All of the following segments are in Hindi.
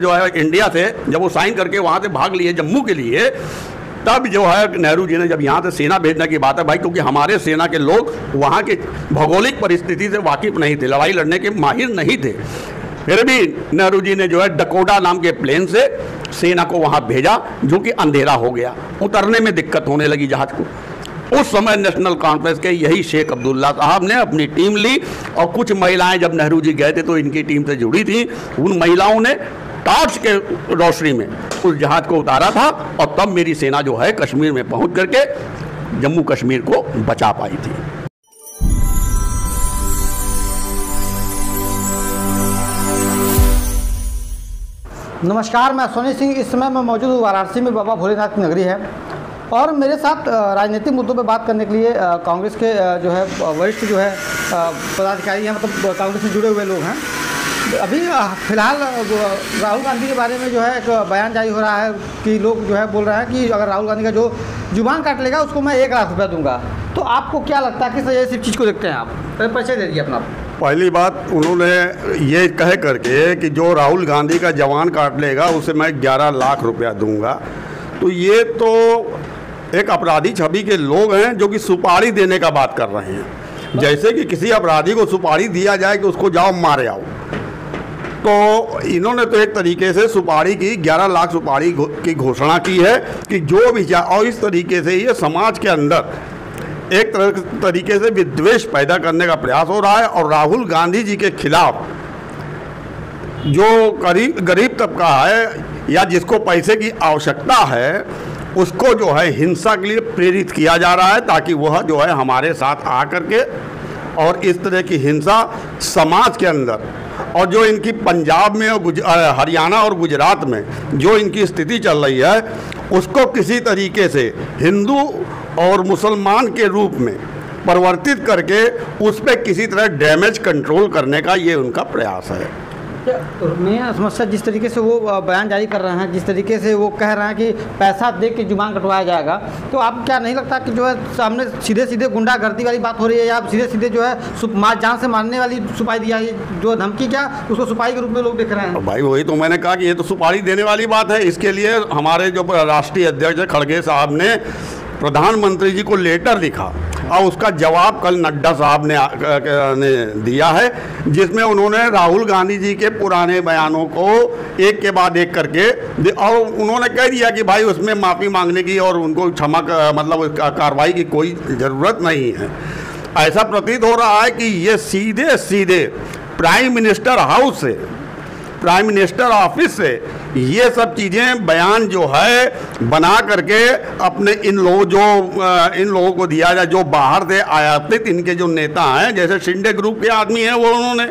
जो है इंडिया से जब वो साइन करके वहाँ से भाग लिए जम्मू के लिए, तब जो है नेहरू जी ने जब यहाँ से सेना भेजने की बात है भाई, क्योंकि हमारे सेना के लोग वहाँ की भौगोलिक परिस्थिति से वाकिफ नहीं थे, लड़ाई लड़ने के माहिर नहीं थे, फिर भी नेहरू जी ने जो है डकोटा नाम के प्लेन से सेना को वहाँ भेजा, जो कि अंधेरा हो गया, उतरने में दिक्कत होने लगी जहाज को। उस समय नेशनल कॉन्फ्रेंस के यही शेख अब्दुल्ला साहब ने अपनी टीम ली, और कुछ महिलाएं जब नेहरू जी गए थे तो इनकी टीम से जुड़ी थी, उन महिलाओं ने टॉर्च के रोशनी में उस जहाज को उतारा था, और तब मेरी सेना जो है कश्मीर में पहुंच करके जम्मू कश्मीर को बचा पाई थी। नमस्कार, मैं सोनी सिंह। इस समय मैं मौजूद हूँ वाराणसी में, बाबा भोलेनाथ की नगरी है, और मेरे साथ राजनीतिक मुद्दों पर बात करने के लिए कांग्रेस के जो है वरिष्ठ जो है पदाधिकारी हैं, मतलब कांग्रेस से जुड़े हुए लोग हैं। अभी फ़िलहाल राहुल गांधी के बारे में जो है एक बयान जारी हो रहा है कि लोग जो है बोल रहे हैं कि अगर राहुल गांधी का जो जुबान काट लेगा उसको मैं 1 लाख रुपया दूंगा। तो आपको क्या लगता है, किस वजह से इस चीज़ को देखते हैं आप? परिचय दे दीजिए अपना। पहली बात, उन्होंने ये कह करके कि जो राहुल गांधी का जवान काट लेगा उसे मैं 11 लाख रुपया दूंगा, तो ये तो एक अपराधी छवि के लोग हैं जो कि सुपारी देने का बात कर रहे हैं। जैसे कि किसी अपराधी को सुपारी दिया जाए कि उसको जाओ मारे आओ, तो इन्होंने तो एक तरीके से सुपारी की 11 लाख सुपारी की घोषणा की है कि जो भी चाहे, और इस तरीके से ये समाज के अंदर एक तरीके से विद्वेष पैदा करने का प्रयास हो रहा है। और राहुल गांधी जी के खिलाफ जो गरीब तबका है या जिसको पैसे की आवश्यकता है, उसको जो है हिंसा के लिए प्रेरित किया जा रहा है, ताकि वह जो है हमारे साथ आ करके और इस तरह की हिंसा समाज के अंदर, और जो इनकी पंजाब में और हरियाणा और गुजरात में जो इनकी स्थिति चल रही है, उसको किसी तरीके से हिंदू और मुसलमान के रूप में परिवर्तित करके उस पर किसी तरह डैमेज कंट्रोल करने का ये उनका प्रयास है। मैं समस्या जिस तरीके से वो बयान जारी कर रहे हैं, जिस तरीके से वो कह रहे हैं कि पैसा दे के जुबान कटवाया जाएगा, तो आप क्या नहीं लगता कि जो है सामने सीधे सीधे गुंडागर्दी वाली बात हो रही है, या सीधे सीधे जो है जान से मारने वाली सुपारी दिया है, जो धमकी क्या उसको सुपारी के रूप में लोग देख रहे हैं? भाई वही तो मैंने कहा कि ये तो सुपारी देने वाली बात है। इसके लिए हमारे जो राष्ट्रीय अध्यक्ष खड़गे साहब ने प्रधानमंत्री जी को लेटर लिखा, और उसका जवाब कल नड्डा साहब ने दिया है, जिसमें उन्होंने राहुल गांधी जी के पुराने बयानों को एक के बाद एक करके, और उन्होंने कह दिया कि भाई उसमें माफ़ी मांगने की और उनको क्षमा मतलब कार्रवाई की कोई ज़रूरत नहीं है। ऐसा प्रतीत हो रहा है कि ये सीधे सीधे प्राइम मिनिस्टर हाउस से, प्राइम मिनिस्टर ऑफिस से ये सब चीज़ें बयान जो है बना करके अपने इन लोगों को दिया जाए, जो बाहर से आयातित इनके जो नेता हैं, जैसे शिंदे ग्रुप के आदमी हैं वो, उन्होंने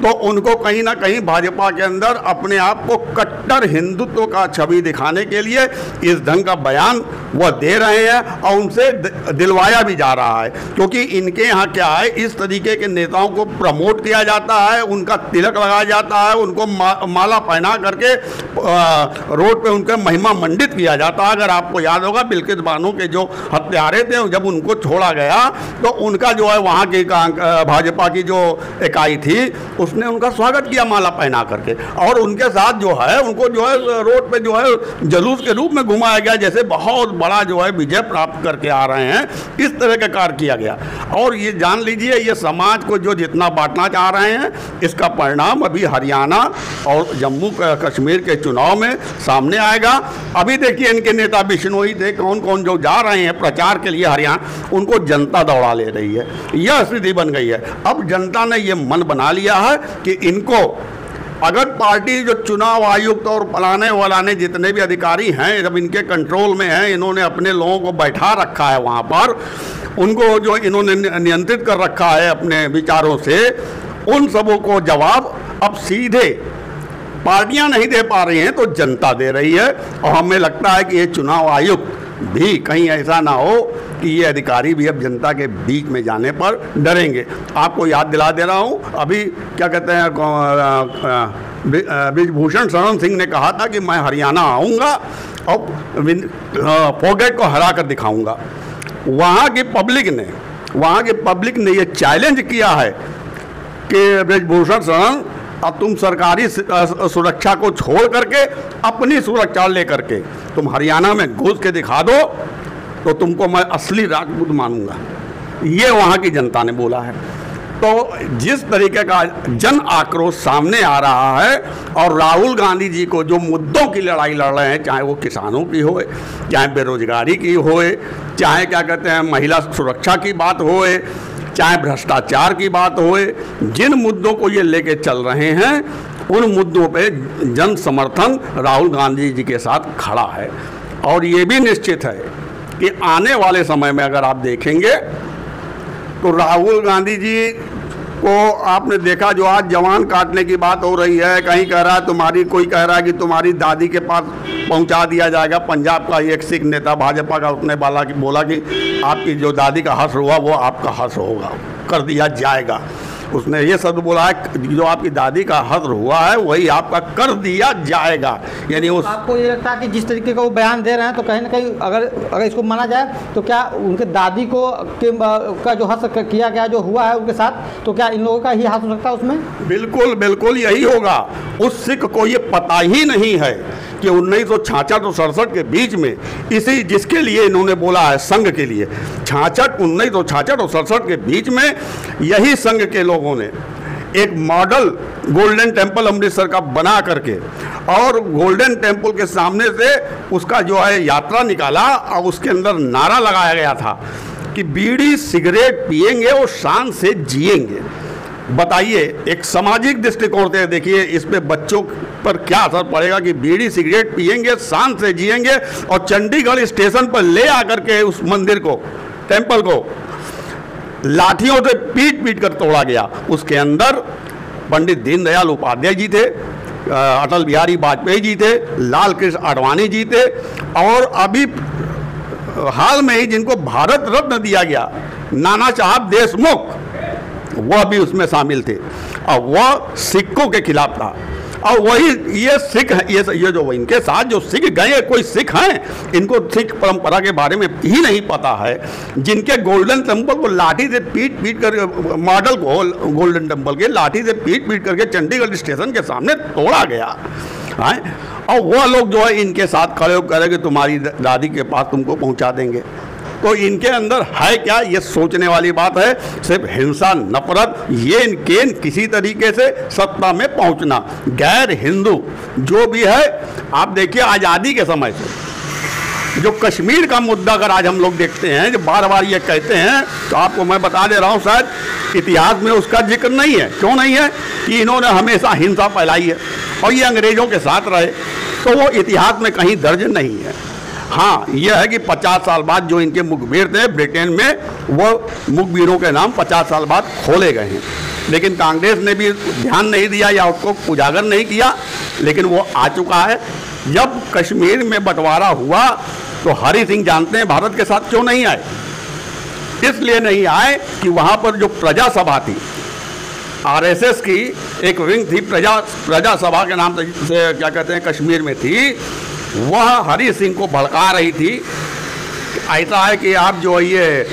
तो उनको कहीं ना कहीं भाजपा के अंदर अपने आप को कट्टर हिंदुत्व का छवि दिखाने के लिए इस ढंग का बयान वह दे रहे हैं, और उनसे दिलवाया भी जा रहा है। क्योंकि इनके यहाँ क्या है, इस तरीके के नेताओं को प्रमोट किया जाता है, उनका तिलक लगाया जाता है, उनको माला पहना करके रोड पे उनका महिमा मंडित किया जाता है। अगर आपको याद होगा, बिल्किस बानो के जो हत्यारे थे, जब उनको छोड़ा गया तो उनका जो है वहाँ की भाजपा की जो इकाई थी उसने उनका स्वागत किया माला पहना करके, और उनके साथ जो है उनको जो है रोड पे जो है जुलूस के रूप में घुमाया गया, जैसे बहुत बड़ा जो है विजय प्राप्त करके आ रहे हैं। इस तरह का कार्य किया गया, और ये जान लीजिए, ये समाज को जो जितना बांटना चाह रहे हैं, इसका परिणाम अभी हरियाणा और जम्मू कश्मीर के चुनाव में सामने आएगा। अभी देखिए इनके नेता बिश्नोई थे, कौन कौन जो जा रहे हैं प्रचार के लिए हरियाणा, उनको जनता दौड़ा ले रही है। यह स्थिति बन गई है। अब जनता ने ये मन बना लिया है कि इनको, अगर पार्टी जो चुनाव आयुक्त और फलाने वलाने जितने भी अधिकारी हैं, जब इनके कंट्रोल में हैं, इन्होंने अपने लोगों को बैठा रखा है वहाँ पर, उनको जो इन्होंने नियंत्रित कर रखा है अपने विचारों से, उन सबों को जवाब अब सीधे पार्टियां नहीं दे पा रही हैं तो जनता दे रही है। और हमें लगता है कि ये चुनाव आयुक्त भी कहीं ऐसा ना हो कि ये अधिकारी भी अब जनता के बीच में जाने पर डरेंगे। आपको याद दिला दे रहा हूँ, अभी क्या कहते हैं, ब्रिजभूषण शरण सिंह ने कहा था कि मैं हरियाणा आऊँगा और फोगेट को हरा कर दिखाऊँगा। वहाँ की पब्लिक ने ये चैलेंज किया है कि ब्रिजभूषण शरण अब तुम सरकारी सुरक्षा को छोड़ करके अपनी सुरक्षा लेकर के तुम हरियाणा में घुस के दिखा दो तो तुमको मैं असली राजपूत मानूंगा, ये वहाँ की जनता ने बोला है। तो जिस तरीके का जन आक्रोश सामने आ रहा है और राहुल गांधी जी को जो मुद्दों की लड़ाई लड़ रहे हैं, चाहे वो किसानों की होए, चाहे बेरोजगारी की होए, चाहे क्या कहते हैं महिला सुरक्षा की बात होए, चाहे भ्रष्टाचार की बात होए, जिन मुद्दों को ये लेके चल रहे हैं उन मुद्दों पे जन समर्थन राहुल गांधी जी के साथ खड़ा है। और ये भी निश्चित है कि आने वाले समय में अगर आप देखेंगे तो राहुल गांधी जी को आपने देखा, जो आज जवान काटने की बात हो रही है, कहीं कह रहा है कोई कह रहा है कि तुम्हारी दादी के पास पहुंचा दिया जाएगा। पंजाब का एक सिख नेता भाजपा का उसने बोला कि आपकी जो दादी का हश्र हुआ वो आपका हश्र होगा, कर दिया जाएगा। उसने ये शब्द बोला है, जो आपकी दादी का हश्र हुआ है वही आपका कर दिया जाएगा। यानी उस आपको ये लगता है कि जिस तरीके का वो बयान दे रहे हैं तो कहीं ना कहीं अगर इसको माना जाए तो क्या उनके दादी को का जो हश्र किया गया जो हुआ है उनके साथ, तो क्या इन लोगों का ही हाथ हो सकता है उसमें? बिल्कुल बिल्कुल यही होगा। उस सिख को ये पता ही नहीं है कि 1966 और 67 के बीच में इसी जिसके लिए इन्होंने बोला है संघ के लिए, 1966 और 67 के बीच में यही संघ के लोगों ने एक मॉडल गोल्डन टेम्पल अमृतसर का बना करके और गोल्डन टेम्पल के सामने से उसका जो है यात्रा निकाला और उसके अंदर नारा लगाया गया था कि बीड़ी सिगरेट पिएंगे और शान से जिएंगे। बताइए, एक सामाजिक दृष्टिकोण से देखिए इस पे बच्चों पर क्या असर पड़ेगा कि बीड़ी सिगरेट पिएंगे, शान से जिएंगे और चंडीगढ़ स्टेशन पर ले आकर के उस मंदिर को, टेम्पल को लाठियों से पीट पीट कर तोड़ा गया। उसके अंदर पंडित दीनदयाल उपाध्याय जी थे, अटल बिहारी वाजपेयी जी थे, लाल कृष्ण आडवाणी जी थे और अभी हाल में ही जिनको भारत रत्न दिया गया नाना साहब देशमुख, वह भी उसमें शामिल थे और वह सिखों के खिलाफ था। और वही ये सिख ये जो इनके साथ जो सिख गए, कोई सिख हैं, इनको सिख परंपरा के बारे में ही नहीं पता है, जिनके गोल्डन टेम्पल को लाठी से पीट पीट कर, मॉडल को गोल्डन टेम्पल के लाठी से पीट पीट करके चंडीगढ़ स्टेशन के सामने तोड़ा गया है। और वह लोग जो है इनके साथ खड़े होकर करेंगे तुम्हारी दादी के पास तुमको पहुंचा देंगे। तो इनके अंदर है क्या, ये सोचने वाली बात है। सिर्फ हिंसा, नफरत, ये इनके किसी तरीके से सत्ता में पहुंचना, गैर हिंदू जो भी है। आप देखिए आज़ादी के समय से जो कश्मीर का मुद्दा अगर आज हम लोग देखते हैं, जो बार बार ये कहते हैं, तो आपको मैं बता दे रहा हूँ शायद इतिहास में उसका जिक्र नहीं है। क्यों नहीं है? कि इन्होंने हमेशा हिंसा फैलाई है और ये अंग्रेज़ों के साथ रहे, तो वो इतिहास में कहीं दर्ज नहीं है। हाँ, यह है कि 50 साल बाद जो इनके मुखबिर थे ब्रिटेन में, वो मुखबिरों के नाम 50 साल बाद खोले गए हैं, लेकिन कांग्रेस ने भी ध्यान नहीं दिया या उसको उजागर नहीं किया, लेकिन वो आ चुका है। जब कश्मीर में बंटवारा हुआ तो हरि सिंह जानते हैं भारत के साथ क्यों नहीं आए। इसलिए नहीं आए कि वहाँ पर जो प्रजा सभा थी, आरएसएस की एक विंग थी, प्रजा सभा के नाम से क्या कहते हैं कश्मीर में थी, वह हरि सिंह को भड़का रही थी। ऐसा है कि आप जो ये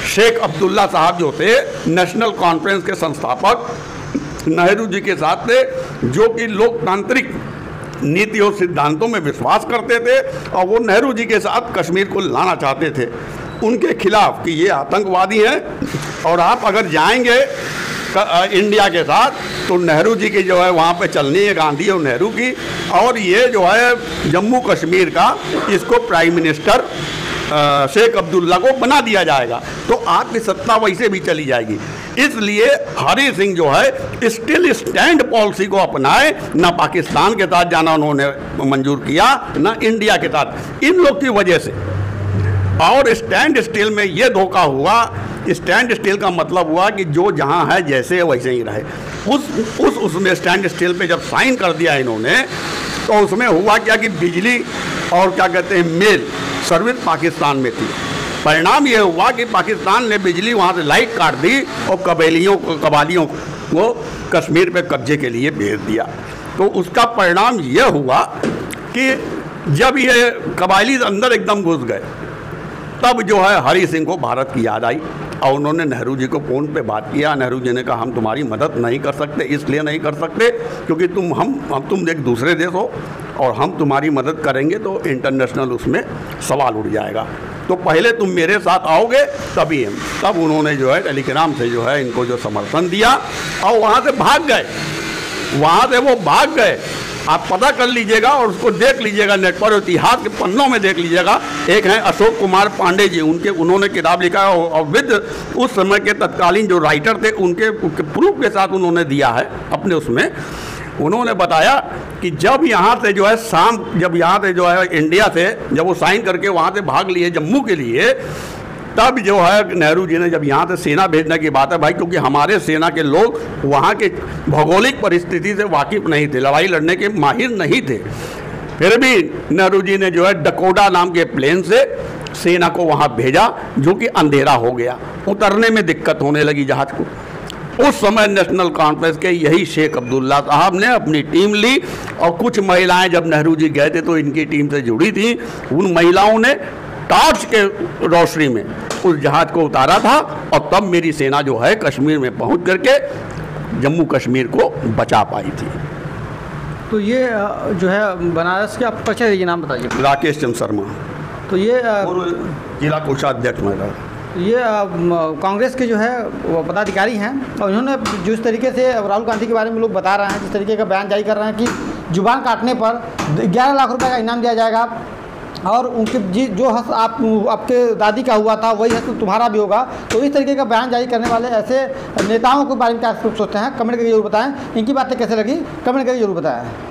शेख अब्दुल्ला साहब जो थे, नेशनल कॉन्फ्रेंस के संस्थापक, नेहरू जी के साथ थे, जो कि लोकतांत्रिक नीति और सिद्धांतों में विश्वास करते थे और वो नेहरू जी के साथ कश्मीर को लाना चाहते थे उनके खिलाफ कि ये आतंकवादी हैं। और आप अगर जाएंगे इंडिया के साथ तो नेहरू जी की जो है वहाँ पे चलनी है, गांधी और नेहरू की, और ये जो है जम्मू कश्मीर का, इसको प्राइम मिनिस्टर शेख अब्दुल्ला को बना दिया जाएगा, तो आपकी सत्ता वैसे भी चली जाएगी। इसलिए हरि सिंह जो है स्टिल स्टैंड पॉलिसी को अपनाए, ना पाकिस्तान के साथ जाना उन्होंने मंजूर किया, ना इंडिया के साथ, इन लोग की वजह से। और स्टैंड स्टिल में ये धोखा हुआ। स्टैंड स्टिल का मतलब हुआ कि जो जहाँ है जैसे वैसे ही रहे। उसमें स्टैंड स्टिल पे जब साइन कर दिया इन्होंने, तो उसमें हुआ क्या कि बिजली और क्या कहते हैं मेल सर्विस पाकिस्तान में थी। परिणाम ये हुआ कि पाकिस्तान ने बिजली वहाँ से लाइट काट दी और कबालियों को कश्मीर पे कब्जे के लिए भेज दिया। तो उसका परिणाम ये हुआ कि जब ये कबायली अंदर एकदम घुस गए, तब जो है हरि सिंह को भारत की याद आई और उन्होंने नेहरू जी को फ़ोन पे बात किया। नेहरू जी ने कहा हम तुम्हारी मदद नहीं कर सकते, इसलिए नहीं कर सकते क्योंकि तुम एक दूसरे देश हो और हम तुम्हारी मदद करेंगे तो इंटरनेशनल उसमें सवाल उठ जाएगा, तो पहले तुम मेरे साथ आओगे तभी हम। तब उन्होंने जो है टेलीग्राम से जो है इनको जो समर्थन दिया और वहाँ से भाग गए, वहाँ से वो भाग गए। आप पता कर लीजिएगा और उसको देख लीजिएगा नेट पर, इतिहास के पन्नों में देख लीजिएगा। एक हैं अशोक कुमार पांडे जी, उन्होंने किताब लिखा है और विद उस समय के तत्कालीन जो राइटर थे उनके प्रूफ के साथ उन्होंने दिया है अपने उसमें। उन्होंने बताया कि जब यहाँ से जो है जब यहाँ से जो है इंडिया से जब वो साइन करके वहाँ से भाग लिए जम्मू के लिए, तब जो है नेहरू जी ने जब यहाँ से सेना भेजने की बात है भाई, क्योंकि हमारे सेना के लोग वहाँ के भौगोलिक परिस्थिति से वाकिफ़ नहीं थे, लड़ाई लड़ने के माहिर नहीं थे, फिर भी नेहरू जी ने जो है डकोटा नाम के प्लेन से सेना को वहाँ भेजा, जो कि अंधेरा हो गया, उतरने में दिक्कत होने लगी जहाज़ को। उस समय नेशनल कॉन्फ्रेंस के यही शेख अब्दुल्ला साहब ने अपनी टीम ली और कुछ महिलाएं जब नेहरू जी गए थे तो इनकी टीम से जुड़ी थी, उन महिलाओं ने टॉर्च के रोशनी में उस जहाज़ को उतारा था और तब मेरी सेना जो है कश्मीर में पहुंच करके जम्मू कश्मीर को बचा पाई थी। तो ये जो है बनारस के, आप परिचय दीजिए, नाम बताइए। राकेश चंद्र शर्मा, तो ये जिला कोषाध्यक्ष मेरा। ये कांग्रेस के जो है वो पदाधिकारी हैं और इन्होंने जिस तरीके से राहुल गांधी के बारे में लोग बता रहे हैं, जिस तरीके का बयान जारी कर रहे हैं कि जुबान काटने पर 11 लाख रुपए का इनाम दिया जाएगा और उनके जो हक आपके दादी का हुआ था वही हक तुम्हारा भी होगा, तो इस तरीके का बयान जारी करने वाले ऐसे नेताओं के बारे में क्या सोचते हैं, कमेंट करके जरूर बताएं। इनकी बातें कैसे लगी कमेंट करके जरूर बताएं।